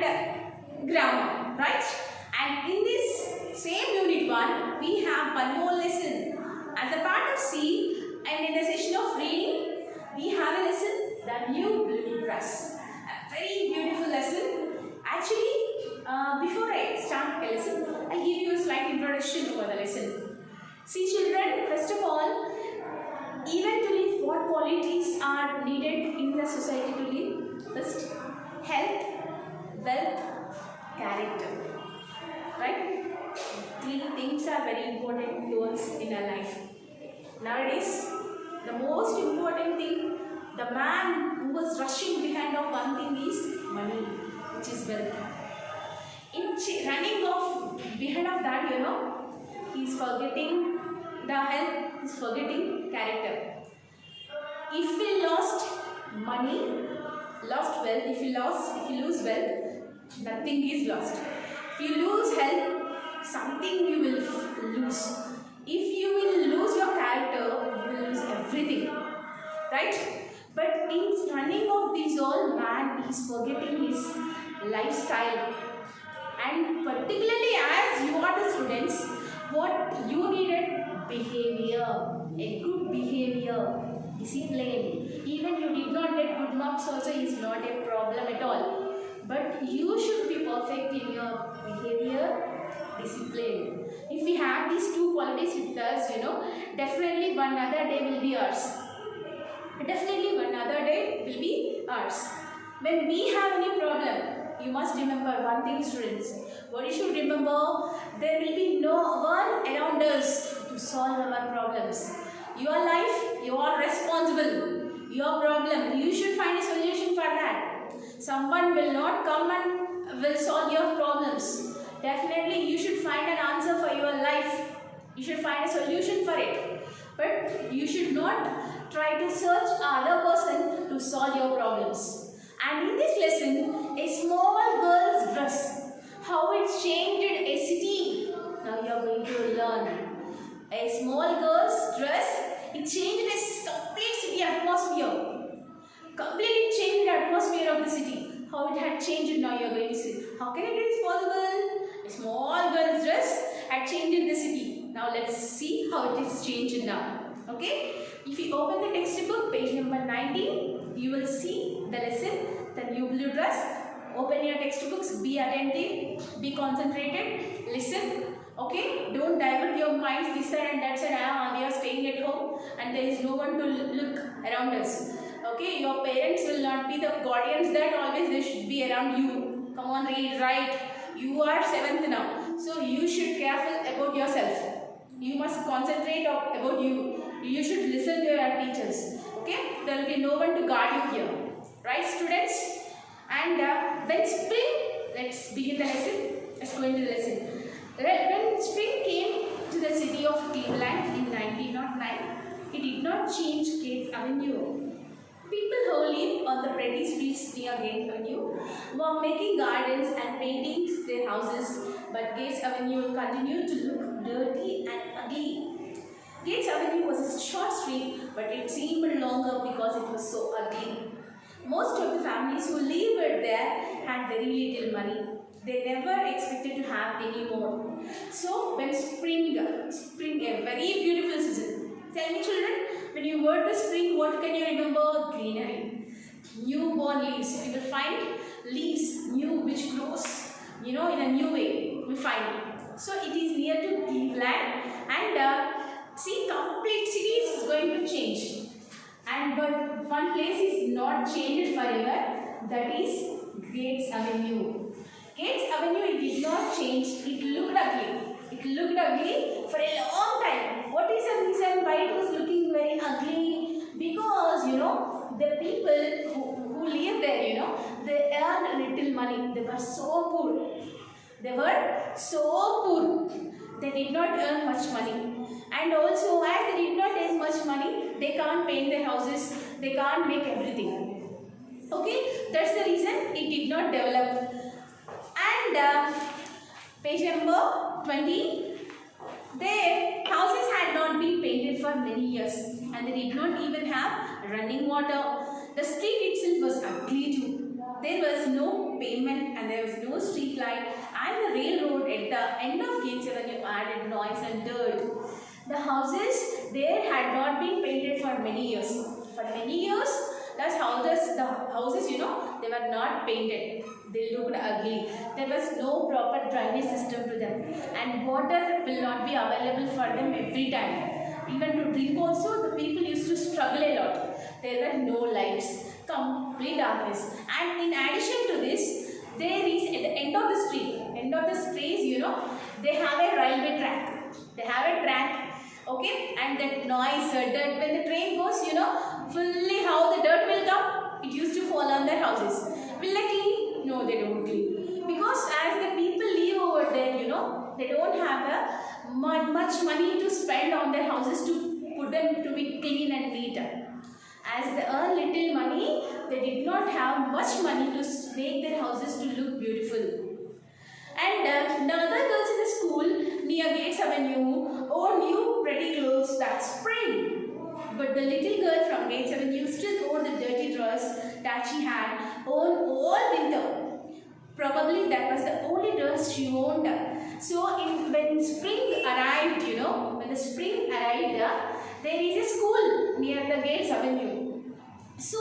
and grammar, right? And in this same unit 1, we have one more lesson. As a part of C, and in the session of reading, we have a lesson, The New Blue Dress. A very beautiful lesson. Actually, before I start the lesson, I'll give you a slight introduction to the lesson. See children, first of all, even to live, what qualities are needed in the society to live? First, health, wealth, character. Right? 3 things are very important to us in our life. Nowadays, the most important thing, the man who was rushing behind of one thing is money, which is wealth. In running off behind of that, he is forgetting the health, he is forgetting character. If we lost money, lost wealth, if you lose wealth, nothing is lost. If you lose health, something you will lose. If you will lose your character, you will lose everything. Right? But in running of these all, man is forgetting his lifestyle. And particularly as you are the students, what you needed? Behavior, a good behavior, discipline. Even you did not get good marks also is not a problem at all. But you should be perfect in your behavior, discipline. If we have these 2 qualities with us, definitely one other day will be ours. Definitely one other day will be ours. When we have any problem, you must remember one thing, students. What you should remember, there will be no one around us to solve our problems. Your life, you are responsible. Your problem, you should find a solution for that. Someone will not come and will solve your problems. Definitely, you should find an answer for your life. You should find a solution for it. But you should not try to search other person to solve your problems. And in this lesson, a small girl's dress, how it changed a city. Now you are going to learn. A small girl's dress, it changed a complete city atmosphere. Completely changed the atmosphere of the city. How it had changed, now you are going to see. How can it be possible? A small girl's dress had changed the city. Now let's see how it is changed now. Okay? If you open the textbook, page number 19, you will see the lesson, The New Blue Dress. Open your textbooks, be attentive, be concentrated, listen. Okay? Don't divert your minds this side and that side. We are staying at home and there is no one to look around us. Okay? Your parents will not be the guardians that always they should be around you. Come on, read, write. You are 7th now. So you should be careful about yourself. You must concentrate about you. You should listen to your teachers. Okay? There will be no one to guard you here. Right, students? And when spring, let's begin the lesson. Let's go into the lesson. When spring came to the city of Cleveland in 1909, it did not change Gates Avenue. People who live on the pretty streets near Gates Avenue were making gardens and painting their houses, but Gates Avenue continued to look dirty and ugly. Gates Avenue was a short street, but it seemed longer because it was so ugly. Most of the families who lived there had very little money. They never expected to have any more. So when spring, a very beautiful season. Tell me children, when you word the spring, what can you remember? Greenery. Newborn leaves. You will find leaves, new, which grows, in a new way. We find it. So it is near to Cleveland and see, complete city is going to change. But one place is not changed forever, that is Gates Avenue. Gates Avenue, it did not change, it looked ugly. It looked ugly for a long time. What is the reason why it was looking very ugly? Because, the people who live there, they earned little money. They were so poor. They did not earn much money. And also, as they did not earn much money, they can't paint their houses, they can't make everything. Okay, that's the reason it did not develop. And page number 20, their houses had not been painted for many years and they did not even have running water. The street itself was ugly too. there was no pavement and there was no street light, and the railroad at the end of Gates Avenue added noise and dirt. The houses there had not been painted for many years. For many years, the houses, they were not painted. They looked ugly. There was no proper drainage system to them, and water will not be available for them every time. Even to drink also, the people used to struggle a lot. There were no lights, complete darkness. And in addition to this, there is at the end of the street, they have a railway track. They have a track, okay? And that noise, dirt, when the train goes, fully how the dirt will come, it used to fall on their houses. Will they clean? No, they don't clean. Because as the people live over there, they don't have much money to spend on their houses to put them to be clean and neat. As they earn little money, they did not have much money to make their houses to look beautiful. And the other girls in the school near Gates Avenue wore new pretty clothes that spring. But the little girl from Gates Avenue still wore the dirty dress that she had worn all winter. Probably that was the only dress she owned. So when spring arrived, when the spring arrived, there is a school near the Gates Avenue. So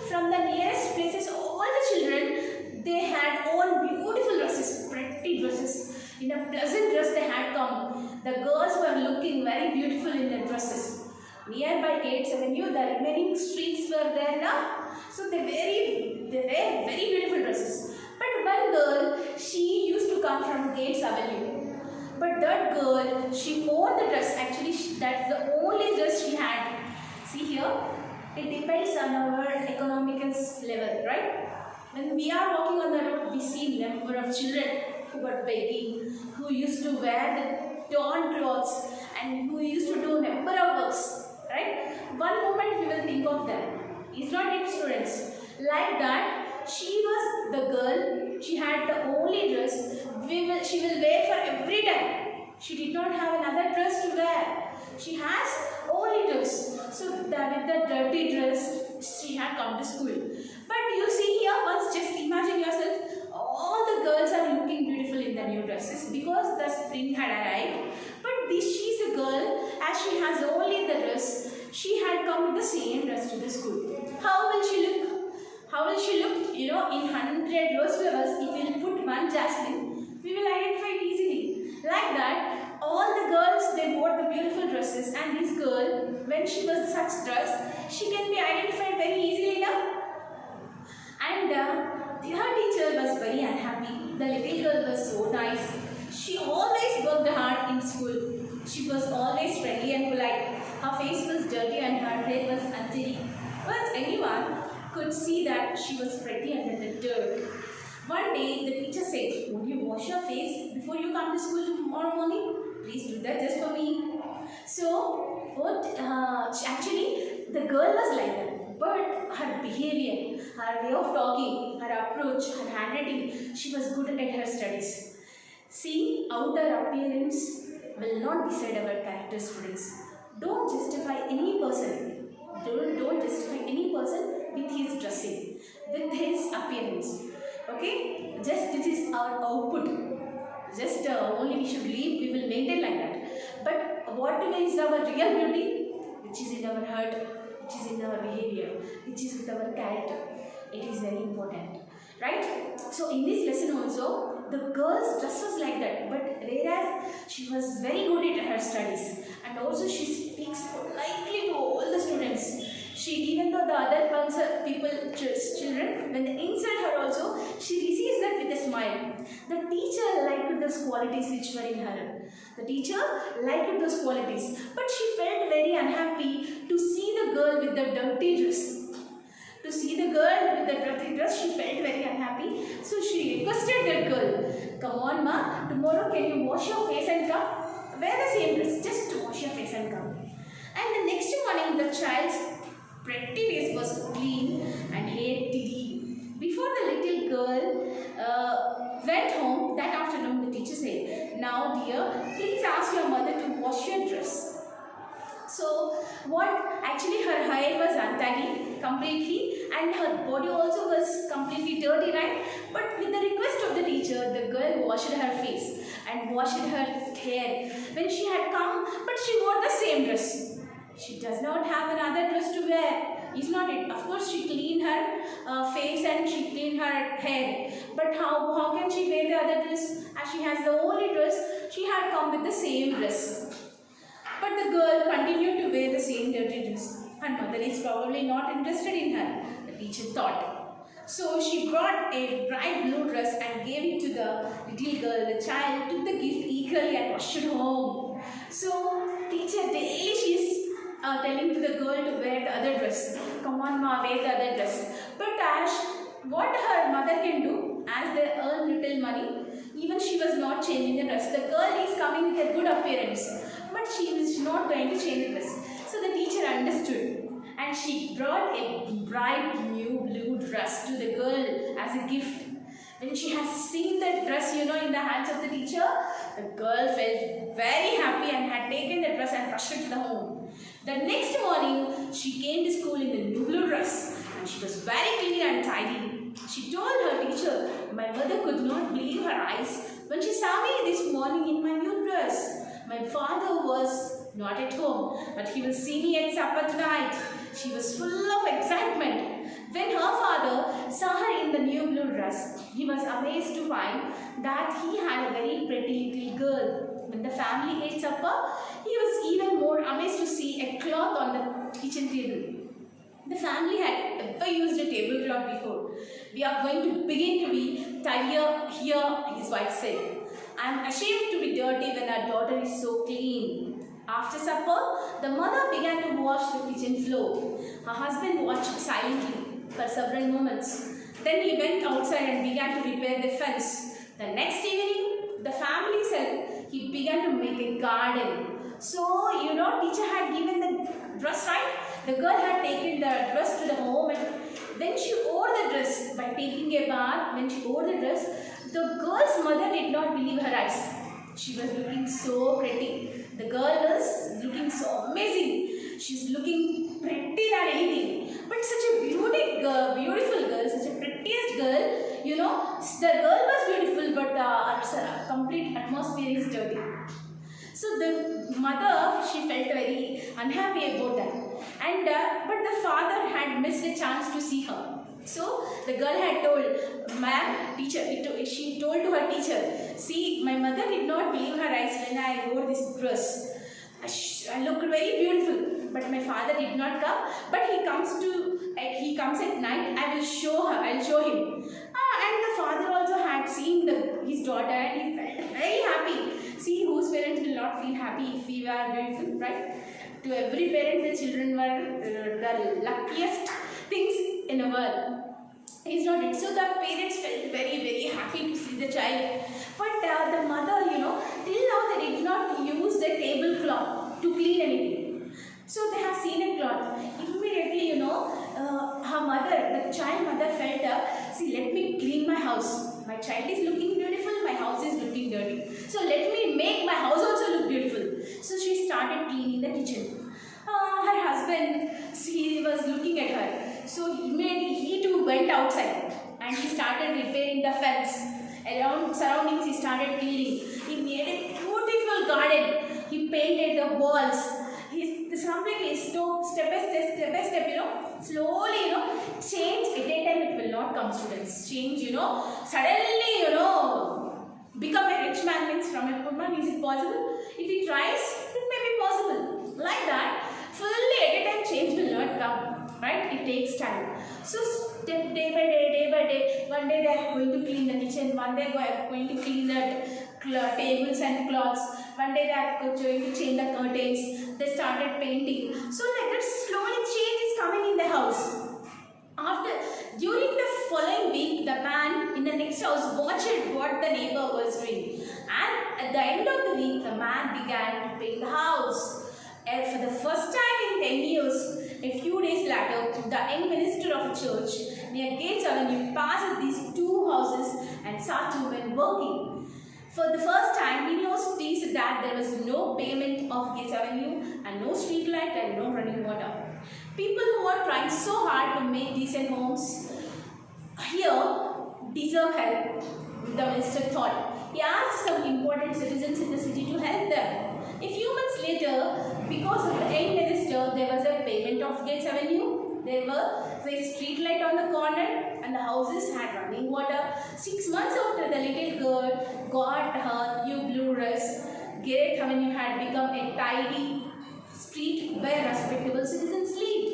from the nearest places, all the children, they had worn beautiful dresses, pretty dresses. In a pleasant dress they had come. The girls were looking very beautiful in their dresses. Nearby Gates Avenue, the remaining streets were there now. So they wear very beautiful dresses. But one girl, she used to come from Gates Avenue. But that girl, she wore the dress. Actually, that's the only dress she had. See here, it depends on our economical level, right? When we are walking on the road, we see number of children who were begging, who used to wear the torn clothes, and who used to do number of works, right? One moment we will think of them. It's not yet students. Like that, she was the girl, she had the only dress she will wear for every time. She did not have another dress to wear. She has only dress. So with the dirty dress, she had come to school. But you see here, once just imagine yourself, all the girls are looking beautiful in the new dresses because the spring had arrived. But she's a girl, as she has only the dress, she had come with the same dress to the school. How will she look? How will she look? In 100 rose flowers, if we will put one jasmine, we will identify it easily. Like that, all the girls, they wore the beautiful dresses, and this girl, when she was such dress, she can be identified very easily now. And her teacher was very unhappy. The little girl was so nice. She always worked hard in school. She was always friendly and polite. Her face was dirty and her hair was untidy. But anyone could see that she was pretty under the dirt. One day, the teacher said, "Would you wash your face before you come to school tomorrow morning? Please do that just for me." So, actually, the girl was like that. But her behavior, her way of talking, her approach, her handwriting, she was good at her studies. See, outer appearance will not decide our character, students. Don't justify any person. Don't justify any person with his dressing, with his appearance. Okay? Just this is our output. Just only we should leave, we will maintain like that. But what is our real beauty? Which is in our heart, which is in our behavior, which is with our character. It is very important. Right? So in this lesson also, the girl's dress was like that. But whereas she was very good at her studies. And also she speaks politely to all the students. Even though the other children, when they insult her also, she receives that with a smile. The teacher liked those qualities which were in her. The teacher liked those qualities. But she felt very unhappy to see the girl with the dirty dress. To see the girl with the dirty dress, she felt very unhappy. So she requested that girl, "Come on ma, tomorrow can you wash your face and come? Wear the same dress, just wash your face and come." And the next morning, the child's pretty face was clean and hair tidy. Before the little girl went home that afternoon, the teacher said, "Now dear, please ask your mother to wash your dress." So actually her hair was untidy completely, and her body also was completely dirty, right? But with the request of the teacher, the girl washed her face and washed her hair when she had come, but she wore the same dress. She does not have another dress to wear. Is not it? Of course, she cleaned her face and she cleaned her hair. But how can she wear the other dress? As she has the only dress, she had come with the same dress. But the girl continued to wear the same dirty dress. Her mother is probably not interested in her, the teacher thought. So she brought a bright blue dress and gave it to the little girl. The child took the gift eagerly and rushed home. So teacher daily she is telling to the girl to wear the other dress. Come on ma, wear the other dress. But as what her mother can do, as they earn little money, even she was not changing the dress. The girl is coming with a good appearance, but she was not going to change the dress. So the teacher understood and she brought a bright new blue dress to the girl as a gift. When she has seen that dress, in the hands of the teacher, the girl felt very happy and had taken the dress and rushed to the home. The next morning, she came to school in the new blue dress and she was very clean and tidy. She told her teacher, my mother could not believe her eyes when she saw me this morning in my new dress. My father was not at home, but he will see me at supper tonight. She was full of excitement. When her father saw her in the new blue dress, he was amazed to find that he had a very pretty little girl. When the family ate supper, he was even more amazed to see a cloth on the kitchen table. The family had ever used a tablecloth before. We are going to begin to be tidier here, his wife said. I am ashamed to be dirty when our daughter is so clean. After supper, the mother began to wash the kitchen floor. Her husband watched silently for several moments. Then he went outside and began to repair the fence. The next evening, the family said he began to make a garden. So, teacher had given the dress, right? The girl had taken the dress to the home and when she wore the dress, by taking a bath, when she wore the dress, the girl's mother did not believe her eyes. She was looking so pretty. The girl was looking so amazing. She's looking pretty than anything. But such a beautiful girl, such a prettiest girl, the girl was beautiful but the complete atmosphere is dirty. So the mother, she felt very unhappy about that. And but the father had missed a chance to see her. So the girl had told, ma'am, teacher, she told to her teacher, see, my mother did not believe her eyes when I wore this dress. I looked very beautiful, but my father did not come. But he comes at night. I will show her. I'll show him. And the father also had seen his daughter, and he felt very happy. See, whose parents will not feel happy if we are beautiful, right? To every parent, the children were the luckiest things in the world. Is not it? So the parents felt very, very happy to see the child. But the mother, till now they did not use the tablecloth to clean anything. So they have seen a cloth. Immediately, her mother, the child mother felt, see, let me clean my house. My child is looking beautiful, my house is looking dirty. So let me make my house also look beautiful. So she started cleaning the kitchen. Her husband, he was looking at her. So he too went outside and he started repairing the fence. Around surroundings he started cleaning. He made a beautiful garden. He painted the walls. This completely step by step, slowly, change at a time it will not come, students. Change, suddenly, become a rich man means from a poor man. Is it possible? If he tries, it may be possible. Like that, fully at a time change will not come, right? It takes time. So step day by day, one day they are going to clean the kitchen, one day they are going to clean the tables and cloths, one day they are going to change the curtains, they started painting. So like that slowly change is coming in the house. During the following week, the man in the next house watched what the neighbor was doing. And at the end of the week, the man began to paint the house. And for the first time in 10 years, a few days later, the young minister of a church near Gates Avenue passed these two houses and saw two men working. For the first time, he noticed that there was no pavement of Gates Avenue and no street light and no running water. People who are trying so hard to make decent homes here deserve help, the minister thought. He asked some important citizens in the city to help them. A few months later, because of the young minister, there was a payment of Gates Avenue. There was a street light on the corner and the houses had running water. 6 months after the little girl got her new blue dress, Gate Avenue had become a tidy street where respectable citizens lived.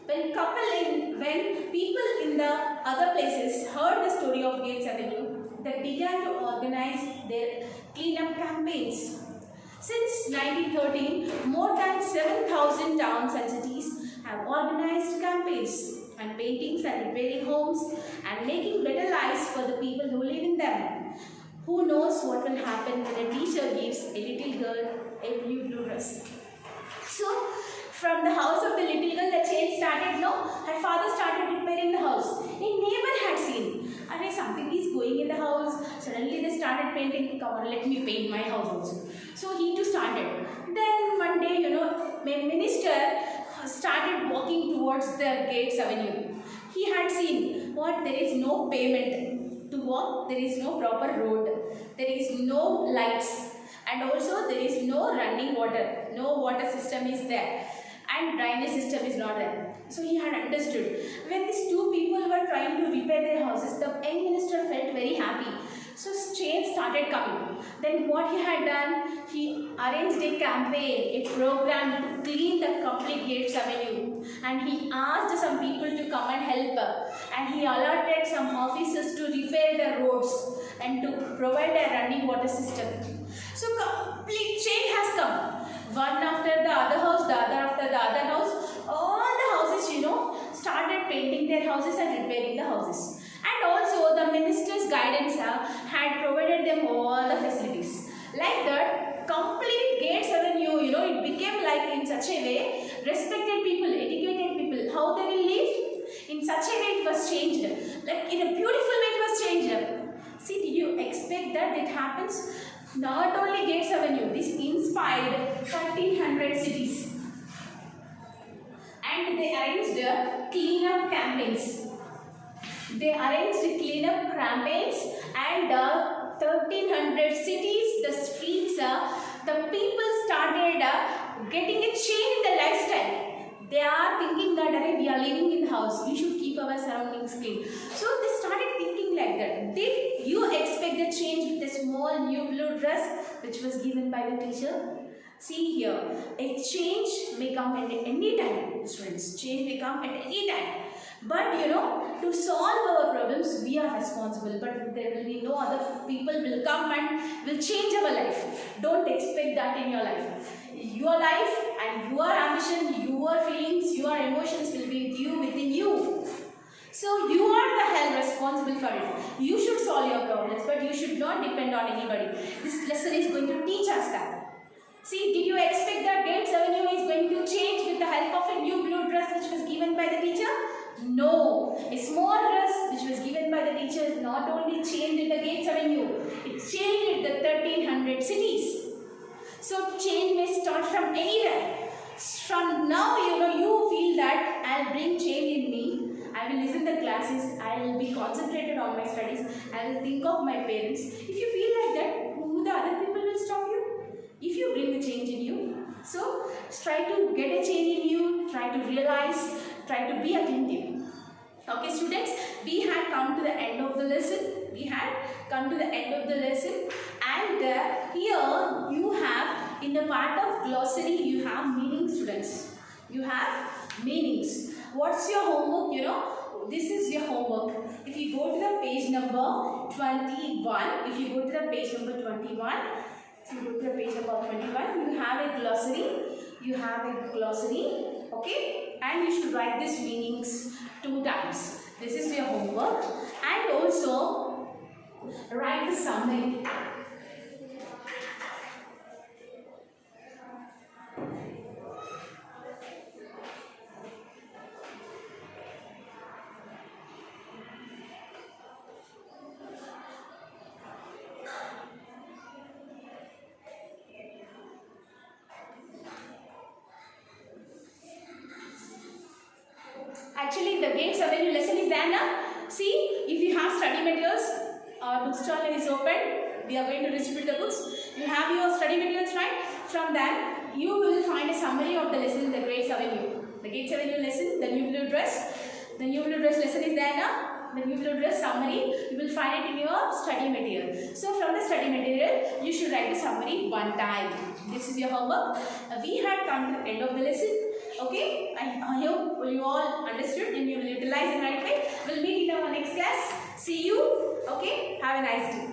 When people in the other places heard the story of Gates Avenue, they began to organize their cleanup campaigns. Since 1913, more than 7,000 towns and cities have organized campaigns and paintings and repairing homes and making better lives for the people who live in them. Who knows what will happen when a teacher gives a little girl a new blue dress? So, from the house of the little girl, the change started. No, her father started repairing the house. He never had seen. And something is going in the house. Suddenly they started painting. Come on, let me paint my house also. So he too started. Then one day, a minister started walking towards the Gates Avenue. He had seen what there is no pavement to walk. There is no proper road. There is no lights. And also there is no running water. No water system is there. And drainage system is not there. So he had understood. When these two people were trying to repair their houses, the young minister felt very happy. So change started coming. Then what he had done, he arranged a campaign, a program to clean the complete Gates Avenue. And he asked some people to come and help. And he allotted some officers to repair the roads and to provide a running water system. So complete change has come. One after the other house, the other after the other house. All the houses, started painting their houses and repairing the houses. And also the minister's guidance had provided them all the facilities. Like that, complete Gates Avenue, it became like in such a way, respected people, educated people, how they will live. In such a way it was changed. Like in a beautiful way it was changed. See, did you expect that it happens? Not only Gates Avenue, this inspired 1300 cities. And they arranged cleanup campaigns. They arranged cleanup campaigns and 1300 cities, the streets, the people started getting a change in their lifestyle. They are thinking that we are living in the house, we should keep our surroundings clean. So they started thinking like that. Did you expect the change with a small new blue dress which was given by the teacher? See here, a change may come at any time, students. Change may come at any time. But to solve our problems, we are responsible. But there will be no other people will come and will change our life. Don't expect that in your life. Your life and your ambition, your feelings, your emotions will be with you, within you. So you are the responsible for it. You should solve your problems, but you should not depend on anybody. This lesson is going to teach us that. See, did you expect that Gates Avenue is going to change with the help of a new blue dress which was given by the teacher? No. A small dress which was given by the teacher not only changed in the Gates Avenue, it changed the 1300 cities. So change may start from anywhere. From now, you feel that I'll bring change in me. I will listen to the classes. I will be concentrated on my studies. I will think of my parents. If you feel like that, who the other people will stop you? If you bring the change in you. So try to get a change in you. Try to realize. Try to be attentive. Okay, students, we had come to the end of the lesson. And here you have, in the part of glossary, you have meanings, students. You have meanings. What's your homework? This is your homework. If you go to the page number 21, you have a glossary. Okay, and you should write these meanings 2 times. This is your homework. And also write the summary. the Games Avenue lesson is there now. See, if you have study materials, our bookstall is open. We are going to distribute the books. You have your study materials, right? From that, you will find a summary of the lesson, the Gates Avenue. The Gates Avenue lesson, the new blue dress. The new blue dress lesson is there now. The new blue dress summary, you will find it in your study material. So from the study material, you should write the summary one time. This is your homework. We had come to the end of the lesson. Okay, I hope you all understood and you will utilize in the right way. We'll meet in our next class. See you. Okay, have a nice day.